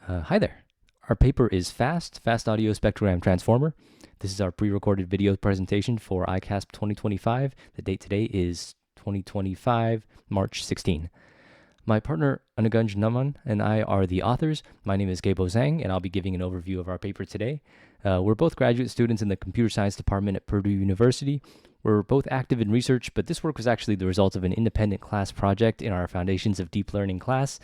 Hi there. Our paper is Fast Audio Spectrogram Transformer. This is our pre-recorded video presentation for ICASSP 2025. The date today is 2025, March 16. My partner Anugunj Naman and I are the authors. My name is Gaibo Zhang, and I'll be giving an overview of our paper today. We're both graduate students in the computer science department at Purdue University. We're both active in research, but this work was actually the result of an independent class project in our Foundations of Deep Learning class.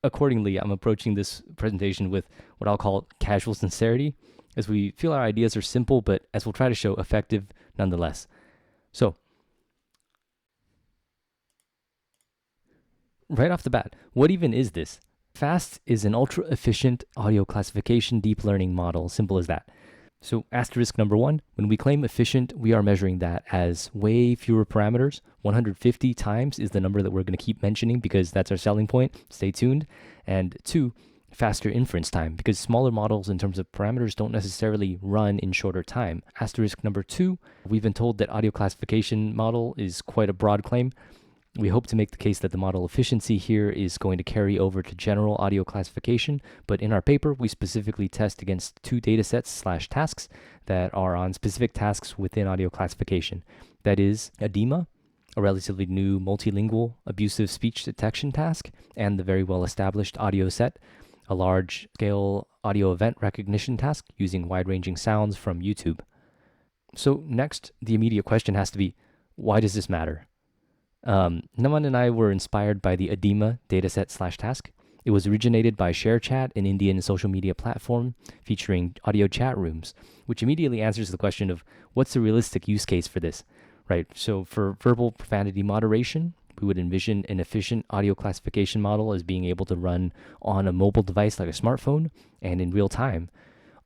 Accordingly, I'm approaching this presentation with what I'll call casual sincerity, as we feel our ideas are simple, but as we'll try to show, effective nonetheless. So, right off the bat, what even is this? FAST is an ultra-efficient audio classification deep learning model, simple as that. So asterisk number one, when we claim efficient, we are measuring that as way fewer parameters. 150 times is the number that we're going to keep mentioning because that's our selling point. Stay tuned. And two, faster inference time, because smaller models in terms of parameters don't necessarily run in shorter time. Asterisk number two, we've been told that audio classification model is quite a broad claim. We hope to make the case that the model efficiency here is going to carry over to general audio classification, but in our paper, we specifically test against two datasets/tasks that are on specific tasks within audio classification. That is ADIMA, a relatively new multilingual abusive speech detection task, and the very well-established AudioSet, a large-scale audio event recognition task using wide-ranging sounds from YouTube. So next, the immediate question has to be, why does this matter? Naman and I were inspired by the ADIMA dataset/task. It was originated by ShareChat, an Indian social media platform featuring audio chat rooms, which immediately answers the question of what's the realistic use case for this, right? So for verbal profanity moderation, we would envision an efficient audio classification model as being able to run on a mobile device like a smartphone and in real time.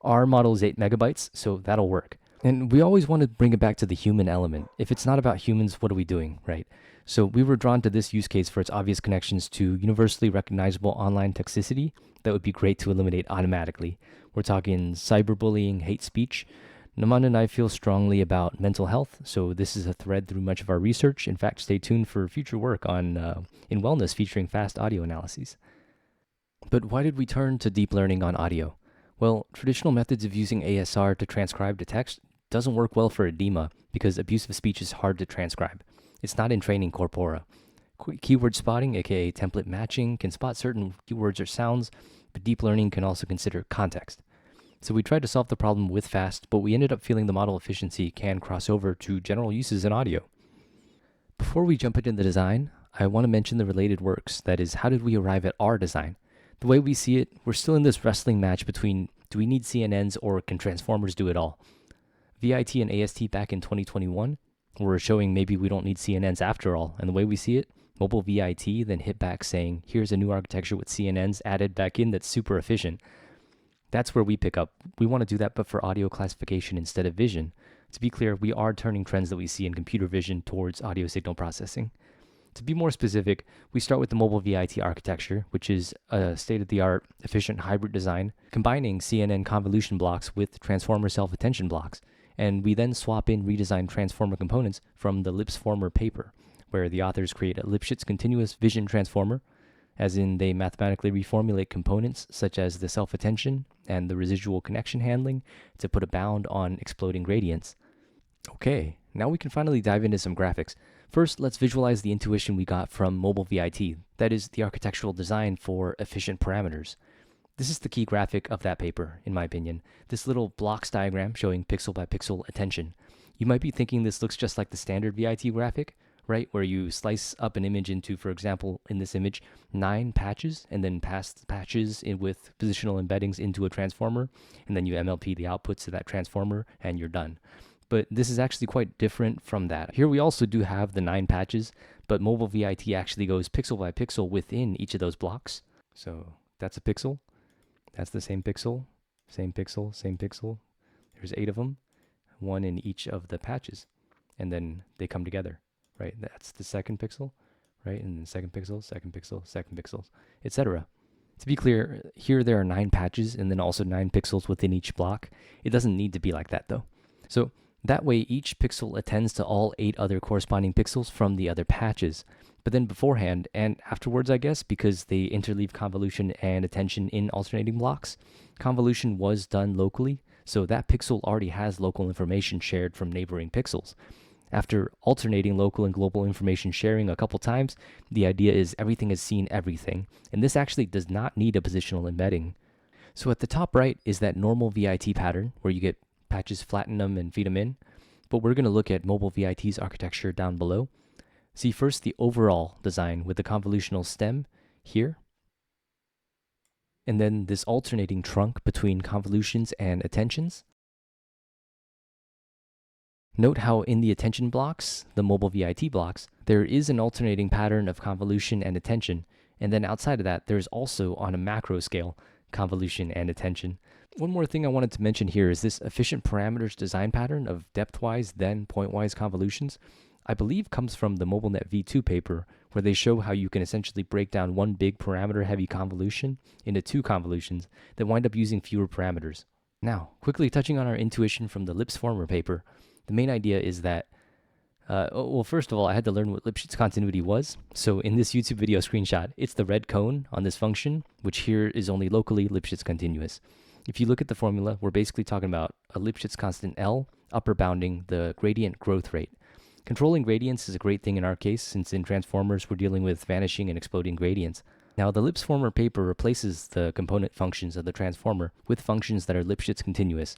Our model is 8 megabytes, so that'll work. And we always want to bring it back to the human element. If it's not about humans, what are we doing, right? So we were drawn to this use case for its obvious connections to universally recognizable online toxicity that would be great to eliminate automatically. We're talking cyberbullying, hate speech. Naman and I feel strongly about mental health, so this is a thread through much of our research. In fact, stay tuned for future work on in wellness featuring fast audio analyses. But why did we turn to deep learning on audio? Well, traditional methods of using ASR to transcribe to text doesn't work well for ADIMA because abusive speech is hard to transcribe. It's not in training corpora. Keyword spotting, aka template matching, can spot certain keywords or sounds, but deep learning can also consider context. So we tried to solve the problem with FAST, but we ended up feeling the model efficiency can cross over to general uses in audio. Before we jump into the design, I want to mention the related works. That is, how did we arrive at our design? The way we see it, we're still in this wrestling match between do we need CNNs or can transformers do it all? VIT and AST back in 2021 were showing maybe we don't need CNNs after all, and the way we see it, MobileViT then hit back saying, here's a new architecture with CNNs added back in that's super efficient. That's where we pick up. We want to do that, but for audio classification instead of vision. To be clear, we are turning trends that we see in computer vision towards audio signal processing. To be more specific, we start with the MobileViT architecture, which is a state-of-the-art, efficient hybrid design, combining CNN convolution blocks with transformer self-attention blocks. And we then swap in redesigned transformer components from the LipsFormer paper, where the authors create a Lipschitz continuous vision transformer, as in they mathematically reformulate components such as the self-attention and the residual connection handling to put a bound on exploding gradients. Okay, now we can finally dive into some graphics. First, let's visualize the intuition we got from MobileViT, that is the architectural design for efficient parameters. This is the key graphic of that paper, in my opinion. This little blocks diagram showing pixel by pixel attention. You might be thinking this looks just like the standard VIT graphic, right? Where you slice up an image into, for example, in this image, 9 patches, and then pass the patches in with positional embeddings into a transformer, and then you MLP the outputs to that transformer, and you're done. But this is actually quite different from that. Here we also do have the 9 patches, but MobileViT actually goes pixel by pixel within each of those blocks. So that's a pixel. That's the same pixel, same pixel, same pixel. There's 8 of them, 1 in each of the patches. And then they come together, right? That's the second pixel, right? And then second pixel, second pixel, second pixel, etc. To be clear, here there are 9 patches and then also 9 pixels within each block. It doesn't need to be like that though. So that way each pixel attends to all 8 other corresponding pixels from the other patches. But then beforehand and afterwards, I guess, because they interleave convolution and attention in alternating blocks, convolution was done locally, so that pixel already has local information shared from neighboring pixels. After alternating local and global information sharing a couple times, the idea is everything has seen everything, and this actually does not need a positional embedding. So at the top right is that normal VIT pattern where you get patches, flatten them, and feed them in. But we're going to look at MobileViT's architecture down below. See first the overall design with the convolutional stem here, and then this alternating trunk between convolutions and attentions. Note how in the attention blocks, the MobileViT blocks, there is an alternating pattern of convolution and attention, and then outside of that, there's also on a macro scale, convolution and attention. One more thing I wanted to mention here is this efficient parameters design pattern of depthwise then pointwise convolutions, I believe comes from the MobileNet v2 paper, where they show how you can essentially break down one big parameter heavy convolution into two convolutions that wind up using fewer parameters. Now, quickly touching on our intuition from the LipsFormer paper, the main idea is that, well, first of all, I had to learn what Lipschitz continuity was. So in this YouTube video screenshot, it's the red cone on this function, which here is only locally Lipschitz continuous. If you look at the formula, we're basically talking about a Lipschitz constant L upper bounding the gradient growth rate. Controlling gradients is a great thing in our case, since in transformers we're dealing with vanishing and exploding gradients. Now, the LipsFormer paper replaces the component functions of the transformer with functions that are Lipschitz continuous,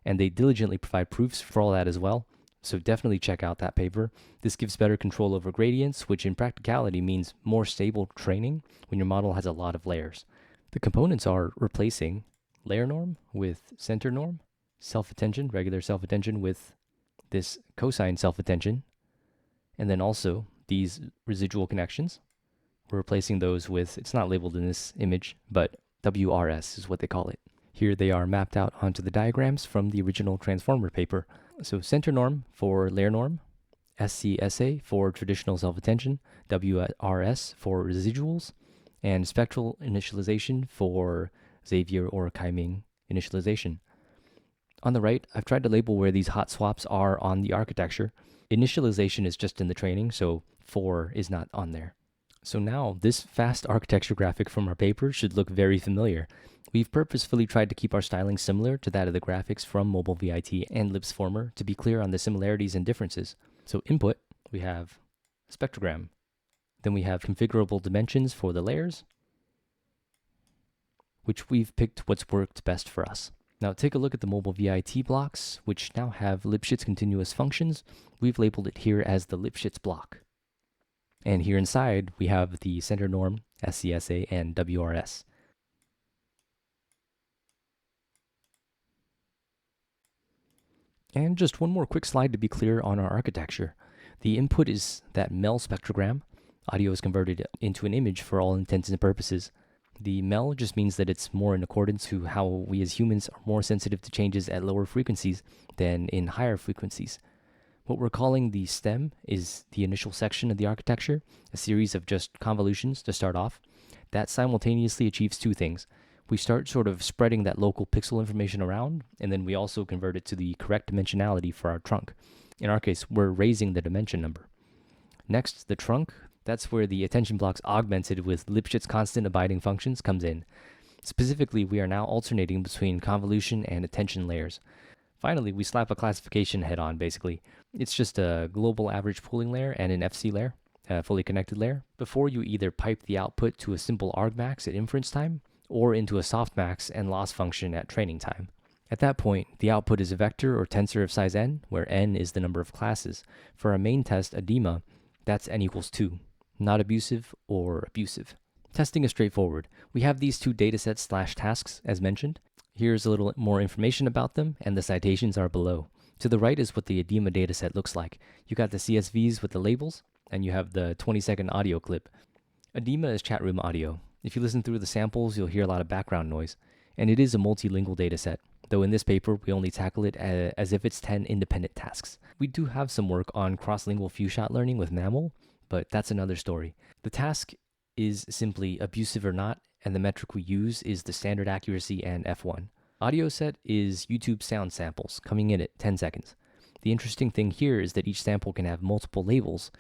and they diligently provide proofs for all that as well, so definitely check out that paper. This gives better control over gradients, which in practicality means more stable training when your model has a lot of layers. The components are replacing layer norm with center norm, self-attention, regular self-attention with this cosine self-attention, and then also these residual connections. We're replacing those with, it's not labeled in this image, but WRS is what they call it. Here they are mapped out onto the diagrams from the original transformer paper. So center norm for layer norm, SCSA for traditional self-attention, WRS for residuals, and spectral initialization for Xavier or Kaiming initialization. On the right, I've tried to label where these hot swaps are on the architecture. Initialization is just in the training, so 4 is not on there. So now, this fast architecture graphic from our paper should look very familiar. We've purposefully tried to keep our styling similar to that of the graphics from MobileViT and LipsFormer to be clear on the similarities and differences. So input, we have spectrogram. Then we have configurable dimensions for the layers, which we've picked what's worked best for us. Now take a look at the MobileViT blocks, which now have Lipschitz continuous functions. We've labeled it here as the Lipschitz block. And here inside, we have the center norm, SCSA, and WRS. And just one more quick slide to be clear on our architecture. The input is that MEL spectrogram. Audio is converted into an image for all intents and purposes. The MEL just means that it's more in accordance to how we as humans are more sensitive to changes at lower frequencies than in higher frequencies. What we're calling the stem is the initial section of the architecture, a series of just convolutions to start off. That simultaneously achieves two things. We start sort of spreading that local pixel information around, and then we also convert it to the correct dimensionality for our trunk. In our case, we're raising the dimension number. Next, the trunk, that's where the attention blocks augmented with Lipschitz constant abiding functions comes in. Specifically, we are now alternating between convolution and attention layers. Finally, we slap a classification head on, basically. It's just a global average pooling layer and an FC layer, a fully connected layer, before you either pipe the output to a simple argmax at inference time, or into a softmax and loss function at training time. At that point, the output is a vector or tensor of size n, where n is the number of classes. For our main test, ADIMA, that's n equals 2, not abusive or abusive. Testing is straightforward. We have these two datasets / tasks, as mentioned. Here's a little more information about them, and the citations are below. To the right is what the ADIMA dataset looks like. You got the CSVs with the labels, and you have the 20-second audio clip. ADIMA is chat room audio. If you listen through the samples, you'll hear a lot of background noise. And it is a multilingual dataset, though in this paper, we only tackle it as if it's 10 independent tasks. We do have some work on cross-lingual few-shot learning with MAML, but that's another story. The task is simply abusive or not, and the metric we use is the standard accuracy and F1. AudioSet is YouTube sound samples, coming in at 10 seconds. The interesting thing here is that each sample can have multiple labels.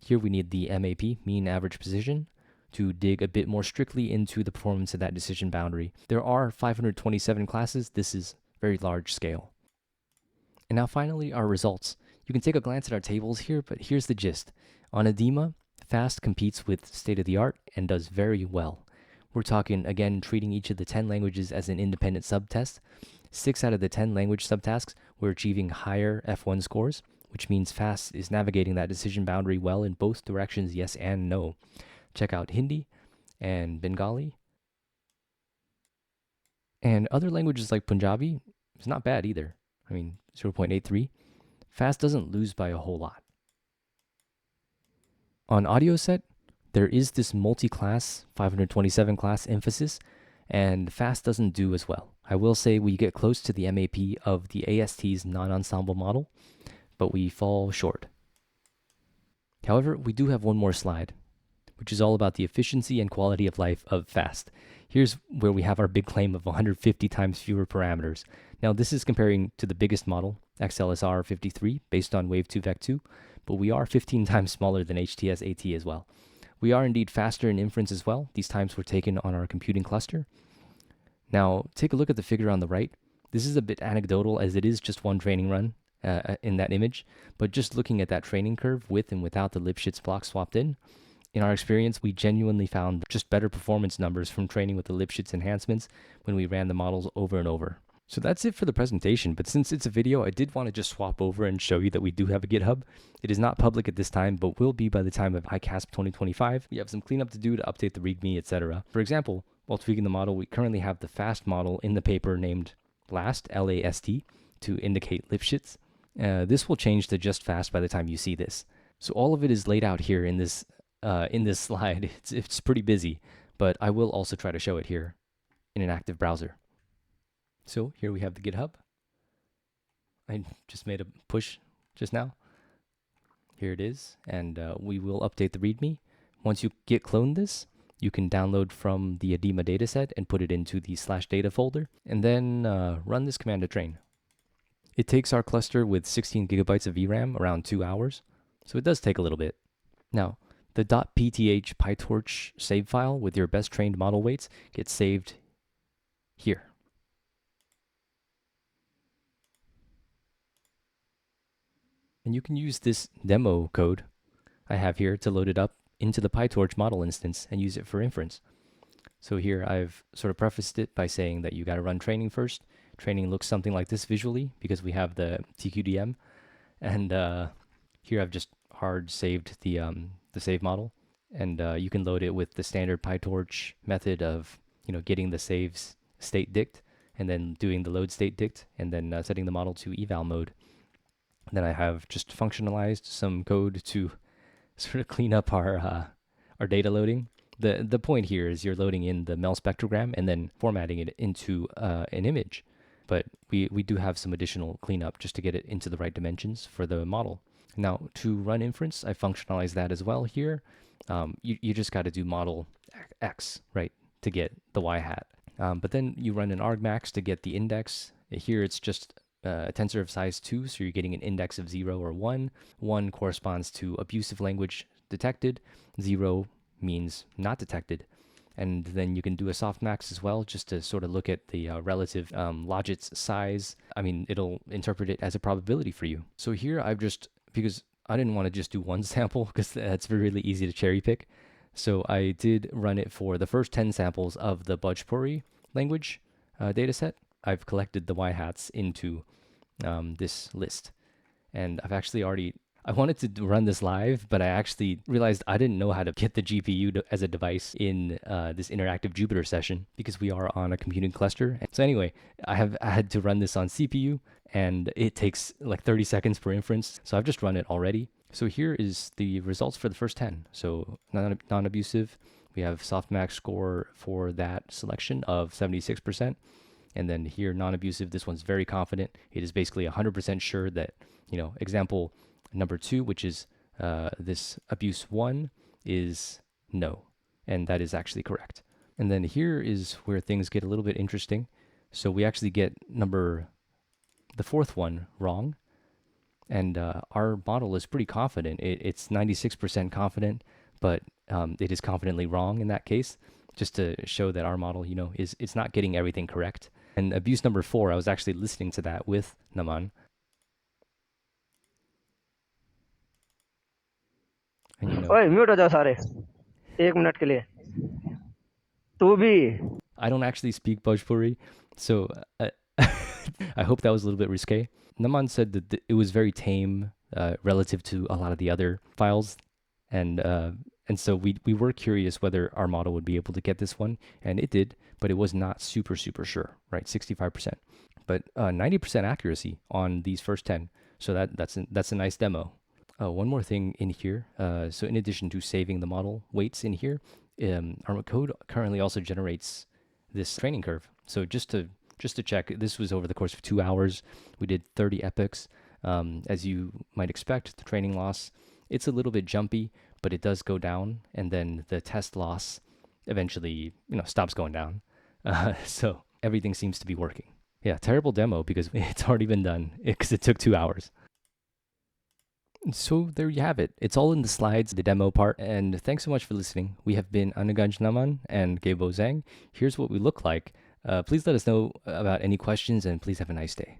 Here we need the MAP, mean average precision, to dig a bit more strictly into the performance of that decision boundary. There are 527 classes. This is very large scale. And now finally, our results. You can take a glance at our tables here, but here's the gist. On ADIMA, FAST competes with state-of-the-art and does very well. We're talking, again, treating each of the 10 languages as an independent subtest. 6 out of the 10 language subtasks, we're achieving higher F1 scores, which means FAST is navigating that decision boundary well in both directions, yes and no. Check out Hindi and Bengali. And other languages like Punjabi, it's not bad either. I mean, 0.83. FAST doesn't lose by a whole lot. On AudioSet, there is this multi-class, 527 class emphasis, and FAST doesn't do as well. I will say we get close to the MAP of the AST's non-ensemble model, but we fall short. However, we do have one more slide, which is all about the efficiency and quality of life of FAST. Here's where we have our big claim of 150 times fewer parameters. Now, this is comparing to the biggest model, XLSR 53, based on Wave 2 Vec 2, but we are 15 times smaller than HTS-AT as well. We are indeed faster in inference as well. These times were taken on our computing cluster. Now, take a look at the figure on the right. This is a bit anecdotal as it is just one training run in that image, but just looking at that training curve with and without the Lipschitz block swapped in our experience, we genuinely found just better performance numbers from training with the Lipschitz enhancements when we ran the models over and over. So that's it for the presentation, but since it's a video, I did want to just swap over and show you that we do have a GitHub. It is not public at this time, but will be by the time of ICASSP 2025. We have some cleanup to do to update the README, etc. For example, while tweaking the model, we currently have the FAST model in the paper named LAST, L-A-S-T, to indicate Lipschitz. This will change to just FAST by the time you see this. So all of it is laid out here in this slide. It's pretty busy, but I will also try to show it here in an active browser. So here we have the GitHub. I just made a push just now. Here it is, and we will update the README. Once you git clone this, you can download from the ADIMA dataset and put it into the /data folder, and then run this command to train. It takes our cluster with 16 gigabytes of VRAM around 2 hours, so it does take a little bit. Now, the .pth PyTorch save file with your best trained model weights gets saved here. And you can use this demo code I have here to load it up into the PyTorch model instance and use it for inference. So here I've sort of prefaced it by saying that you got to run training first. Training looks something like this visually because we have the TQDM. And here I've just hard saved the save model. And you can load it with the standard PyTorch method of getting the saves state dict and then doing the load state dict and then setting the model to eval mode. Then I have just functionalized some code to sort of clean up our data loading. The point here is you're loading in the MEL spectrogram and then formatting it into an image. But we do have some additional cleanup just to get it into the right dimensions for the model. Now, to run inference, I functionalized that as well here. You just got to do model X, right, to get the Y hat. But then you run an argmax to get the index. Here it's just a tensor of size 2, so you're getting an index of 0 or 1. 1 corresponds to abusive language detected. 0 means not detected. And then you can do a softmax as well, just to sort of look at the relative logits size. I mean, it'll interpret it as a probability for you. So here I've just, because I didn't want to just do one sample, because that's really easy to cherry pick. So I did run it for the first 10 samples of the Bhojpuri language dataset. I've collected the y-hats into this list. And I've actually already, I wanted to run this live, but I actually realized I didn't know how to get the GPU as a device in this interactive Jupyter session because we are on a computing cluster. So anyway, I had to run this on CPU and it takes like 30 seconds per inference. So I've just run it already. So here is the results for the first 10. So non-abusive, we have softmax score for that selection of 76%. And then here, non-abusive, this one's very confident. It is basically 100% sure that, example number 2, which is this abuse 1, is no. And that is actually correct. And then here is where things get a little bit interesting. So we actually get the 4th one wrong. And our model is pretty confident. It's 96% confident, but it is confidently wrong in that case, just to show that our model, it's not getting everything correct. And abuse number 4, I was actually listening to that with Naman. And ओए mute हो जाओ सारे 1 minute के लिए तू भी I don't actually speak Bhojpuri, so I hope that was a little bit risque. Naman said that it was very tame relative to a lot of the other files, and so we were curious whether our model would be able to get this one, and it did, but it was not super sure, right? 65%, but 90% accuracy on these first 10. So that's a nice demo. One more thing in here. So in addition to saving the model weights in here, our code currently also generates this training curve. So just to check, this was over the course of 2 hours. We did 30 epochs. As you might expect, the training loss, it's a little bit jumpy, but it does go down, and then the test loss eventually, stops going down. So everything seems to be working. Yeah, terrible demo because it's already been done because it took 2 hours. So there you have it. It's all in the slides, the demo part. And thanks so much for listening. We have been Anuganj Naman and Gaibo Zhang. Here's what we look like. Please let us know about any questions, and please have a nice day.